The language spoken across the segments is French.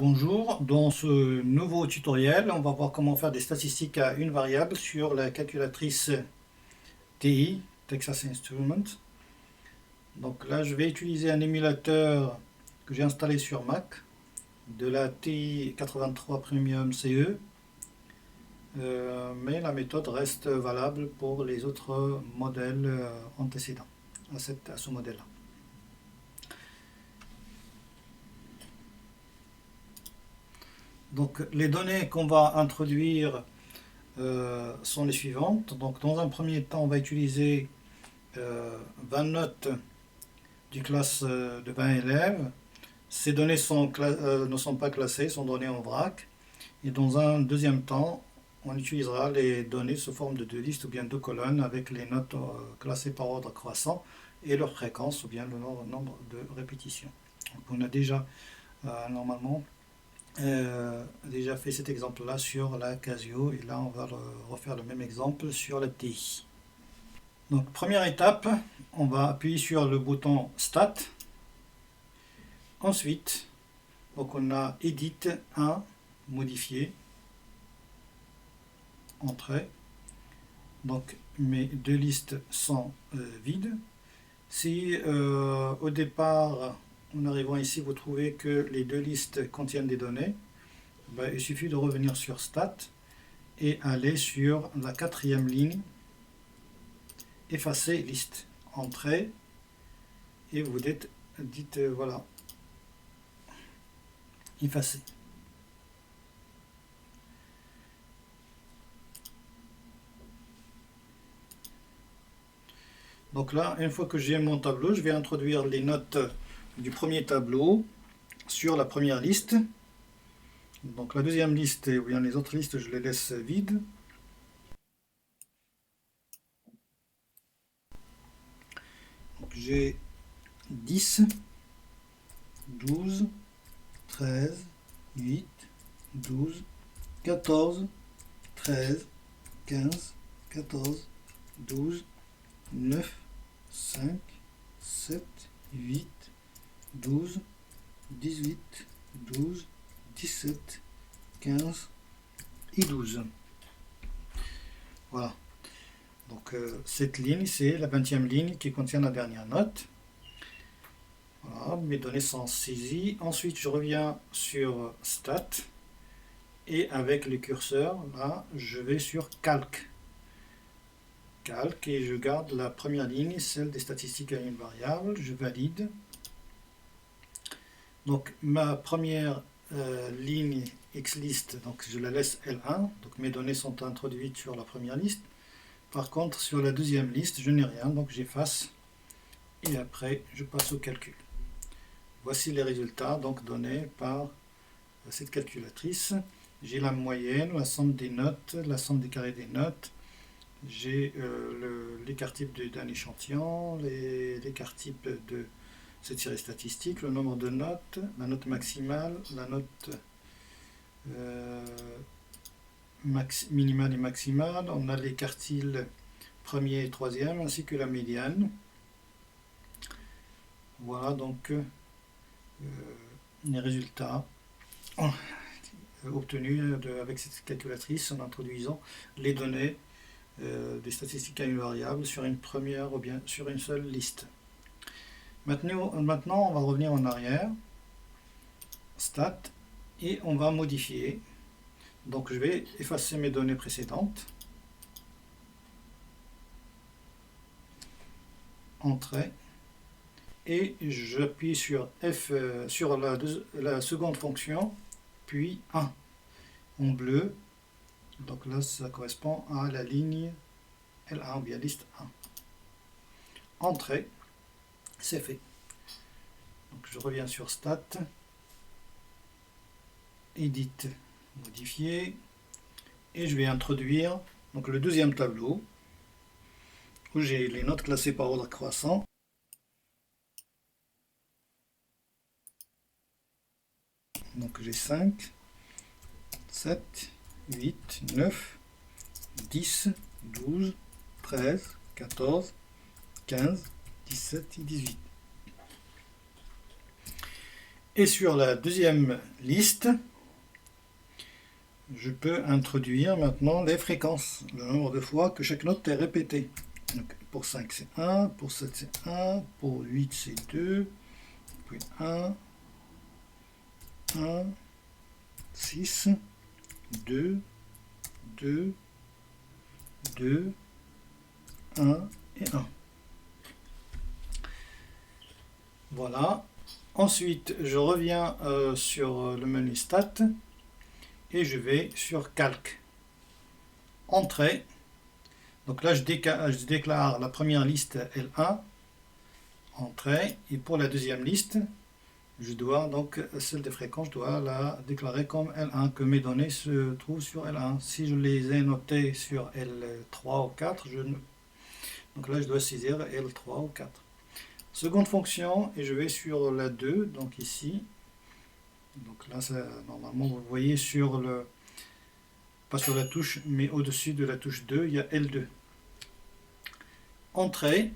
Bonjour, dans ce nouveau tutoriel, on va voir comment faire des statistiques à une variable sur la calculatrice TI, Texas Instruments. Donc là, je vais utiliser un émulateur que j'ai installé sur Mac, de la TI 83 Premium CE, mais la méthode reste valable pour les autres modèles antécédents à ce modèle-là. Donc les données qu'on va introduire sont les suivantes. Donc dans un premier temps, on va utiliser 20 notes du classe de 20 élèves. Ces données ne sont pas classées, sont données en vrac. Et dans un deuxième temps, on utilisera les données sous forme de deux listes ou bien deux colonnes avec les notes classées par ordre croissant et leur fréquence ou bien le nombre de répétitions. Donc on a déjà normalement déjà fait cet exemple-là sur la Casio et là on va refaire le même exemple sur la TI. Donc première étape, on va appuyer sur le bouton Stat. Ensuite, donc on a Edit 1, modifier, Entrée. Donc mes deux listes sont vides. Si au départ, en arrivant ici, vous trouvez que les deux listes contiennent des données, ben, il suffit de revenir sur Stat et aller sur la quatrième ligne, effacer liste, Entrée, et vous dites voilà, effacer. Donc là, une fois que j'ai mon tableau, je vais introduire les notes du premier tableau sur la première liste. Donc la deuxième liste et bien les autres listes, je les laisse vides. J'ai 10, 12, 13, 8, 12, 14, 13, 15, 14, 12, 9, 5, 7, 8, 12, 18, 12, 17, 15 et 12. Voilà. Donc cette ligne, c'est la 20e ligne qui contient la dernière note. Voilà, mes données sont saisies. Ensuite, je reviens sur Stat. Et avec le curseur, là, je vais sur Calque. Calque et je garde la première ligne, celle des statistiques à une variable. Je valide. Donc ma première ligne XList, donc je la laisse L1. Donc mes données sont introduites sur la première liste. Par contre, sur la deuxième liste, je n'ai rien, donc j'efface. Et après, je passe au calcul. Voici les résultats donc donnés par cette calculatrice. J'ai la moyenne, la somme des notes, la somme des carrés des notes. J'ai l'écart type d'un échantillon, l'écart type de cette série statistique, le nombre de notes, la note maximale, la note minimale et maximale. On a les quartiles premier et troisième ainsi que la médiane. Voilà donc les résultats obtenus avec cette calculatrice en introduisant les données des statistiques à une variable sur une première ou bien sur une seule liste. Maintenant, on va revenir en arrière, Stat, et on va modifier. Donc je vais effacer mes données précédentes. Entrée. Et j'appuie sur F sur la seconde fonction, puis 1 en bleu. Donc là, ça correspond à la ligne L1 ou bien liste 1. Entrée, c'est fait. Donc je reviens sur Stat, Edit, modifier, et je vais introduire donc le deuxième tableau où j'ai les notes classées par ordre croissant. Donc j'ai 5, 7, 8, 9, 10, 12, 13, 14, 15, 17 et 18. Et sur la deuxième liste, je peux introduire maintenant les fréquences, le nombre de fois que chaque note est répétée. Donc, pour 5 c'est 1, pour 7 c'est 1, pour 8 c'est 2, puis 1, 1, 6, 2, 2, 2, 1 et 1. Voilà. Ensuite, je reviens sur le menu Stat et je vais sur Calque. Entrée. Donc là, je déclare la première liste L1, entrée, et pour la deuxième liste, je dois donc, celle des fréquences, je dois la déclarer comme L1, que mes données se trouvent sur L1. Si je les ai notées sur L3 ou 4, donc là, je dois saisir L3 ou 4. Seconde fonction, et je vais sur la 2, donc ici. Donc là, normalement, vous voyez sur le, pas sur la touche, mais au-dessus de la touche 2, il y a L2. Entrée,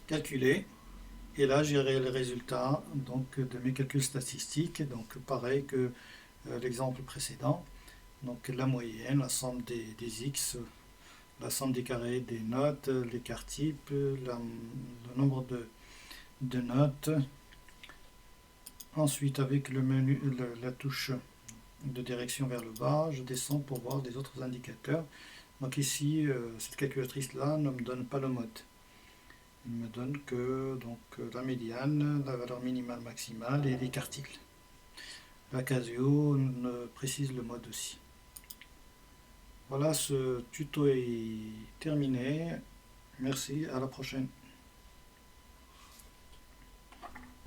calculer, et là j'ai le résultat donc, de mes calculs statistiques, donc pareil que l'exemple précédent. Donc la moyenne, la somme des x, la somme des carrés des notes, l'écart type, le nombre de notes. Ensuite, avec le menu, la touche de direction vers le bas, je descends pour voir des autres indicateurs. Donc ici, cette calculatrice-là ne me donne pas le mode. Il me donne que donc, la médiane, la valeur minimale maximale et l'écart type. La Casio précise le mode aussi. Voilà, ce tuto est terminé. Merci, à la prochaine.